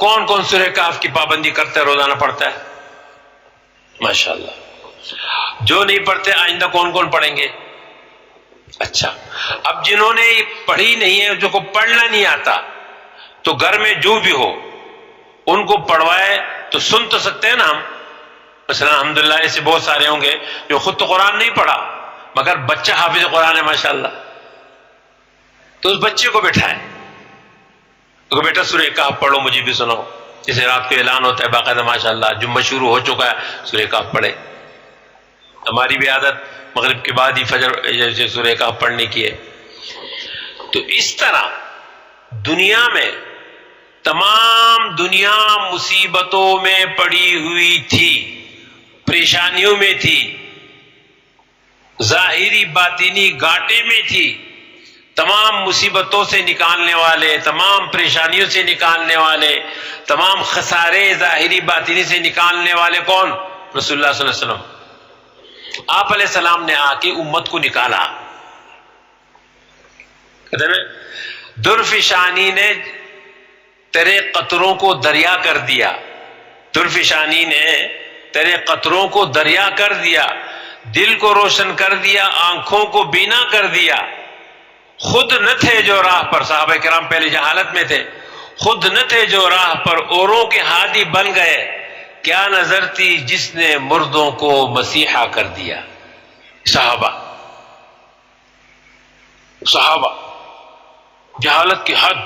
کون کون سورہ کہف کی پابندی کرتا ہے، روزانہ پڑھتا ہے؟ ماشاءاللہ. جو نہیں پڑھتے آئندہ کون کون پڑھیں گے؟ اچھا، اب جنہوں نے پڑھی نہیں ہے، جو کو پڑھنا نہیں آتا، تو گھر میں جو بھی ہو ان کو پڑھوائے تو سن تو سکتے ہیں نا ہم. مثلا الحمدللہ ایسے بہت سارے ہوں گے جو خود تو قرآن نہیں پڑھا مگر بچہ حافظ قرآن ہے ماشاءاللہ، تو اس بچے کو بٹھائے تو بیٹا سورہ کہف پڑھو، مجھے بھی سناؤ. جیسے رات کو اعلان ہوتا ہے باقاعدہ ماشاءاللہ، جمعہ شروع ہو چکا ہے سورہ کہف پڑھے. ہماری بھی عادت مغرب کے بعد ہی فجر جیسے سورہ کہف پڑھنے کی ہے. تو اس طرح دنیا میں تمام دنیا مصیبتوں میں پڑی ہوئی تھی، پریشانیوں میں تھی، ظاہری باطنی گھاٹے میں تھی. تمام مصیبتوں سے نکالنے والے، تمام پریشانیوں سے نکالنے والے، تمام خسارے ظاہری باطنی سے نکالنے والے کون؟ رسول اللہ صلی اللہ علیہ وسلم. آپ علیہ السلام نے آ کے امت کو نکالا. کہتے ہیں درفشانی نے تیرے قطروں کو دریا کر دیا، درفشانی نے تیرے قطروں کو دریا کر دیا، دل کو روشن کر دیا، آنکھوں کو بینا کر دیا. خود نہ تھے جو راہ پر، صحابہ کرام پہلے جہالت میں تھے، خود نہ تھے جو راہ پر اوروں کے ہادی بن گئے. کیا نظر تھی جس نے مردوں کو مسیحا کر دیا. صحابہ جہالت کی حد،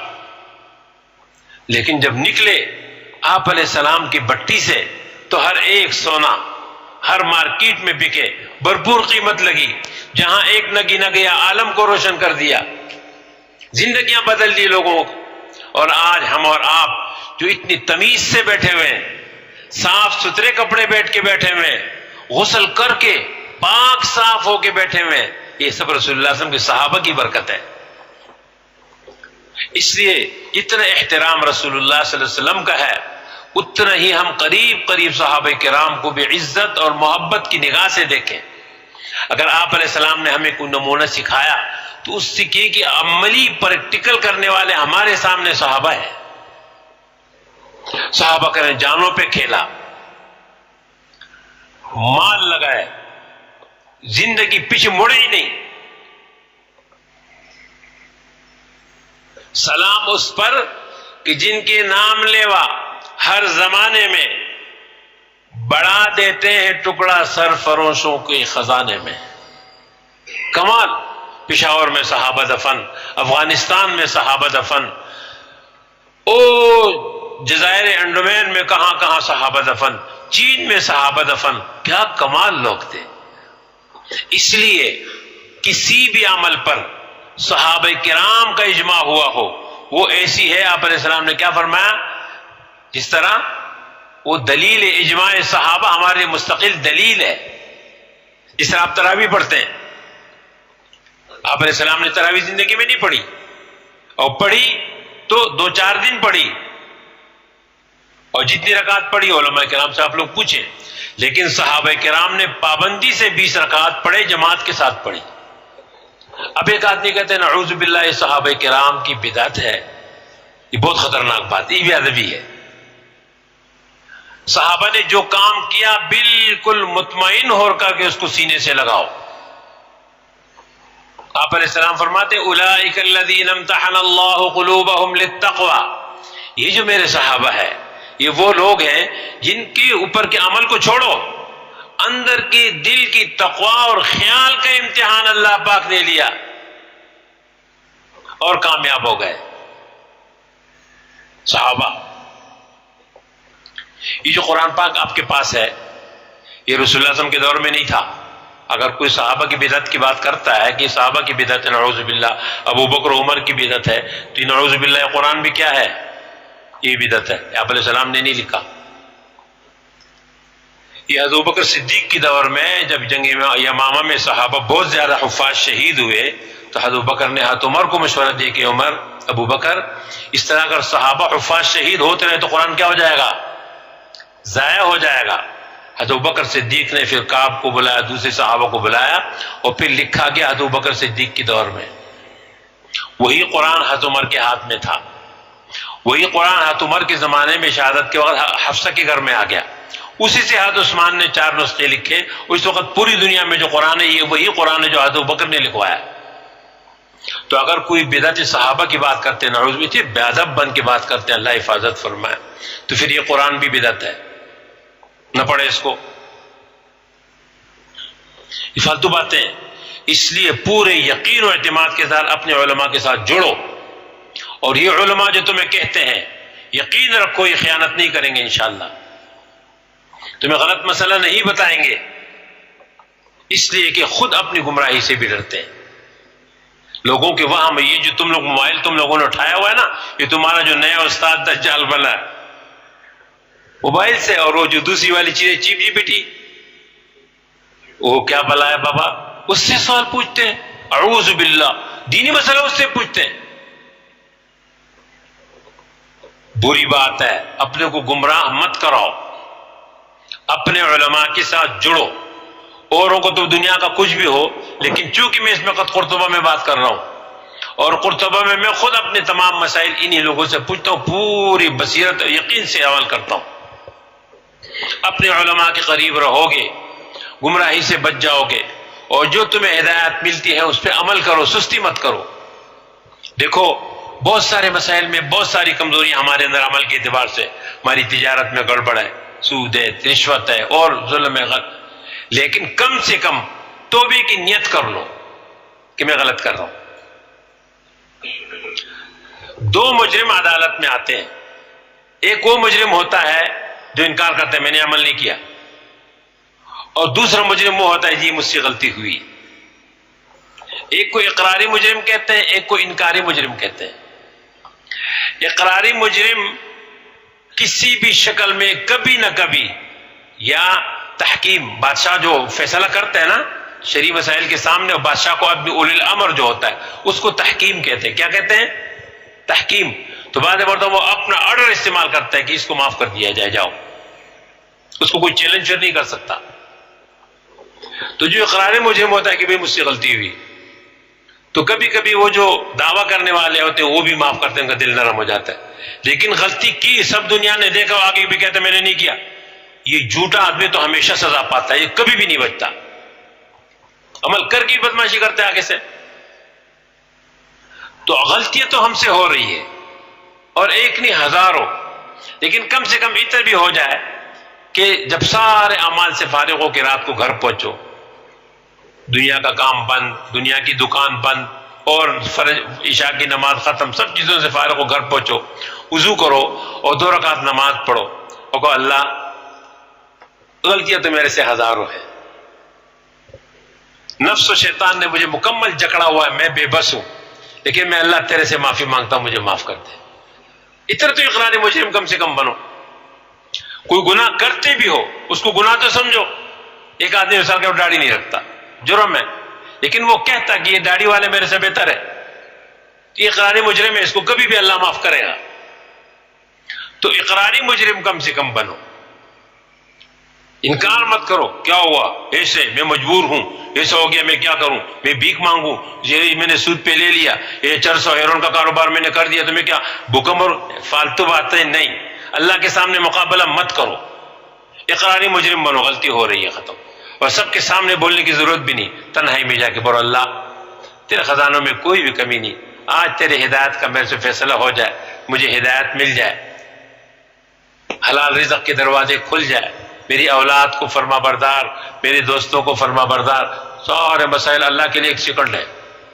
لیکن جب نکلے آپ علیہ السلام کی بٹی سے تو ہر ایک سونا ہر مارکیٹ میں بکے، بھرپور قیمت لگی. جہاں ایک نہ گنا گیا عالم کو روشن کر دیا، زندگیاں بدل دی لوگوں کو. اور آج ہم اور آپ جو اتنی تمیز سے بیٹھے ہوئے ہیں، صاف ستھرے کپڑے بیٹھ کے بیٹھے ہوئے، غسل کر کے پاک صاف ہو کے بیٹھے ہوئے، یہ سب رسول اللہ صلی اللہ علیہ وسلم کے صحابہ کی برکت ہے. اس لیے اتنا احترام رسول اللہ صلی اللہ علیہ وسلم کا ہے، اتنا ہی ہم قریب قریب صحابہ کرام کو بھی عزت اور محبت کی نگاہ سے دیکھیں. اگر آپ علیہ السلام نے ہمیں کوئی نمونہ سکھایا تو اس سکھے کی عملی پریکٹیکل کرنے والے ہمارے سامنے صحابہ ہیں. صحابہ کریں جانوں پہ کھیلا، مال لگائے، زندگی پیچھے مڑے ہی نہیں. سلام اس پر کہ جن کے نام لیوا ہر زمانے میں بڑھا دیتے ہیں ٹکڑا سرفروشوں کے خزانے میں. کمال، پشاور میں صحابہ دفن، افغانستان میں صحابہ دفن، او جزائر انڈومین میں کہاں کہاں صحابہ دفن، چین میں صحابہ دفن. کیا کمال لوگ تھے. اس لیے کسی بھی عمل پر صحابہ کرام کا اجماع ہوا ہو وہ ایسی ہے، آپ علیہ السلام نے کیا فرمایا، جس طرح وہ دلیل اجماع صحابہ ہمارے مستقل دلیل ہے. جس طرح آپ تراویح پڑھتے ہیں، آپ علیہ السلام نے تراویح زندگی میں نہیں پڑھی، اور پڑھی تو 2-4 دن پڑھی، اور جتنی رکعت پڑھی علماء کرام سے آپ لوگ پوچھیں. لیکن صحابہ کرام نے پابندی سے 20 رکعت پڑھے، جماعت کے ساتھ پڑھی. اب ایک آدمی کہتے ہیں نعوذ باللہ یہ صحابہ کرام کی بدعت ہے، یہ بہت خطرناک بات، یہ بھی ادبی ہے. صحابہ نے جو کام کیا بالکل مطمئن ہو کر کے اس کو سینے سے لگاؤ. آپ علیہ السلام فرماتے اولئک الذین امتحن اللہ قلوبہم للتقوی، یہ جو میرے صحابہ ہے یہ وہ لوگ ہیں جن کے اوپر کے عمل کو چھوڑو، اندر کے دل کی تقوی اور خیال کا امتحان اللہ پاک نے لیا اور کامیاب ہو گئے. صحابہ، یہ جو قرآن پاک آپ کے پاس ہے یہ رسول اللہ صلی اللہ علیہ وسلم کے دور میں نہیں تھا. اگر کوئی صحابہ کی بدعت کی بات کرتا ہے کہ صحابہ کی بدعت ہے، نعوذ باللہ ابو بکر عمر کی بدعت ہے، تو یہ نعوذ باللہ یہ قرآن بھی کیا ہے، یہ بدعت ہے. آپ علیہ السلام نے نہیں لکھا. یہ ابو بکر صدیق کی دور میں جب جنگ یمامہ میں صحابہ بہت زیادہ حفاظ شہید ہوئے تو ابو بکر نے حضرت عمر کو مشورہ دیا کہ عمر، ابو بکر، اس طرح اگر صحابہ حفاظ شہید ہوتے رہے تو قرآن کیا ہو جائے گا، ضائع ہو جائے گا. حضرت ابوبکر صدیق نے پھر کعب کو بلایا، دوسرے صحابہ کو بلایا، اور پھر لکھا گیا حضرت ابوبکر صدیق کی دور میں. وہی قرآن حضرت عمر کے ہاتھ میں تھا. وہی قرآن حضرت عمر کے زمانے میں شہادت کے وقت حفصہ کے گھر میں آ گیا، اسی سے حضرت عثمان نے 4 نسخے لکھے. اس وقت پوری دنیا میں جو قرآن ہے یہ وہی قرآن ہے جو حضرت ابوبکر نے لکھوایا. تو اگر کوئی بدعت صحابہ کی بات کرتے ہیں، نعوذ باللہ، بے ادب بن کے بات کرتے ہیں، اللہ حفاظت فرمائے، تو پھر یہ قرآن بھی بدعت ہے، نہ پڑھے اس کو. یہ فالتو باتیں ہیں. اس لیے پورے یقین و اعتماد کے ساتھ اپنے علماء کے ساتھ جڑو، اور یہ علماء جو تمہیں کہتے ہیں یقین رکھو یہ خیانت نہیں کریں گے انشاءاللہ، تمہیں غلط مسئلہ نہیں بتائیں گے، اس لیے کہ خود اپنی گمراہی سے بھی ڈرتے ہیں. لوگوں کے وہم، یہ جو تم لوگ موبائل تم لوگوں نے اٹھایا ہوا ہے نا، یہ تمہارا جو نیا استاد دجال بنا ہے موبائل سے، اور وہ جو دوسری والی چیزیں چیپ جی بیٹی، وہ کیا بلا ہے بابا، اس سے سوال پوچھتے ہیں، اعوذ باللہ، دینی مسئلہ اس سے پوچھتے ہیں. بری بات ہے. اپنے کو گمراہ مت کراؤ، اپنے علماء کے ساتھ جڑو. اوروں کو تو دنیا کا کچھ بھی ہو، لیکن چونکہ میں اس وقت قرطبہ میں بات کر رہا ہوں، اور قرطبہ میں خود اپنے تمام مسائل انہی لوگوں سے پوچھتا ہوں، پوری بصیرت اور یقین سے عمل کرتا ہوں. اپنے علماء کے قریب رہو گے، گمراہی سے بچ جاؤ گے، اور جو تمہیں ہدایت ملتی ہے اس پہ عمل کرو، سستی مت کرو. دیکھو بہت سارے مسائل میں بہت ساری کمزوریاں ہمارے اندر عمل کے اعتبار سے، ہماری تجارت میں گڑبڑ ہے، سود ہے، رشوت ہے، اور ظلم ہے، لیکن کم سے کم توبے کی نیت کر لو کہ میں غلط کر رہا ہوں. 2 مجرم عدالت میں آتے ہیں. ایک وہ مجرم ہوتا ہے جو انکار کرتا ہے میں نے عمل نہیں کیا، اور دوسرا مجرم وہ ہوتا ہے جی مجھ سے غلطی ہوئی. ایک کو اقراری مجرم کہتے ہیں، ایک کو انکاری مجرم کہتے ہیں. اقراری مجرم کسی بھی شکل میں کبھی نہ کبھی، یا تحکیم، بادشاہ جو فیصلہ کرتا ہے نا شرعی مسائل کے سامنے، اور بادشاہ کو آدمی اولی الامر جو ہوتا ہے اس کو تحکیم کہتے ہیں. کیا کہتے ہیں؟ تحکیم. تو بعد مرتبہ وہ اپنا آرڈر استعمال کرتا ہے کہ اس کو معاف کر دیا جائے، جاؤ، اس کو کوئی چیلنج نہیں کر سکتا. تو جو اقراری مجرم ہوتا ہے کہ بھئی مجھ سے غلطی ہوئی، تو کبھی کبھی وہ جو دعویٰ کرنے والے ہوتے ہیں وہ بھی معاف کرتے ہیں، ان کا دل نرم ہو جاتا ہے. لیکن غلطی کی سب دنیا نے دیکھا، آگے بھی کہتے ہیں میں نے نہیں کیا، یہ جھوٹا آدمی تو ہمیشہ سزا پاتا ہے، یہ کبھی بھی نہیں بچتا. عمل کر کے بدماشی کرتے ہیں آگے سے. تو غلطیاں تو ہم سے ہو رہی ہے، اور ایک نہیں ہزاروں، لیکن کم سے کم اتنا بھی ہو جائے کہ جب سارے اعمال سے فارغ ہو کے رات کو گھر پہنچو، دنیا کا کام بند، دنیا کی دکان بند، اور فرض عشاء کی نماز ختم، سب چیزوں سے فارغ ہو گھر پہنچو، وضو کرو اور 2 رکعت نماز پڑھو، اور کہو اللہ غلطیاں تو میرے سے ہزاروں ہیں، نفس و شیطان نے مجھے مکمل جکڑا ہوا ہے، میں بے بس ہوں، لیکن میں اللہ تیرے سے معافی مانگتا ہوں، مجھے معاف کر دے. اتنا تو اقرار مجرم کم سے کم بنو. کوئی گناہ کرتے بھی ہو اس کو گناہ تو سمجھو. ایک آدمی مثال کے داڑھی نہیں رکھتا، جرم ہے، لیکن وہ کہتا کہ یہ داڑھی والے میرے سے بہتر ہے، یہ اقراری مجرم ہے، اس کو کبھی بھی اللہ معاف کرے گا. تو اقراری مجرم کم سے کم بنو. انکار مت کرو، کیا ہوا ایسے، میں مجبور ہوں، ایسا ہو گیا، میں کیا کروں، میں بھیک مانگوں، یہ میں نے سود پہ لے لیا، یہ چرس و ہیرون کا کاروبار میں نے کر دیا، تو میں کیا بھوکم، اور فالتو باتیں نہیں. اللہ کے سامنے مقابلہ مت کرو، اقراری مجرم بنو، غلطی ہو رہی ہے ختم. اور سب کے سامنے بولنے کی ضرورت بھی نہیں، تنہائی میں جا کے بولو اللہ تیرے خزانوں میں کوئی بھی کمی نہیں، آج تیرے ہدایت کا میرے سے فیصلہ ہو جائے، مجھے ہدایت مل جائے، حلال رزق کے دروازے کھل جائے، میری اولاد کو فرما بردار، میرے دوستوں کو فرما بردار، سارے مسائل اللہ کے لیے ایک سیکنڈ ہے.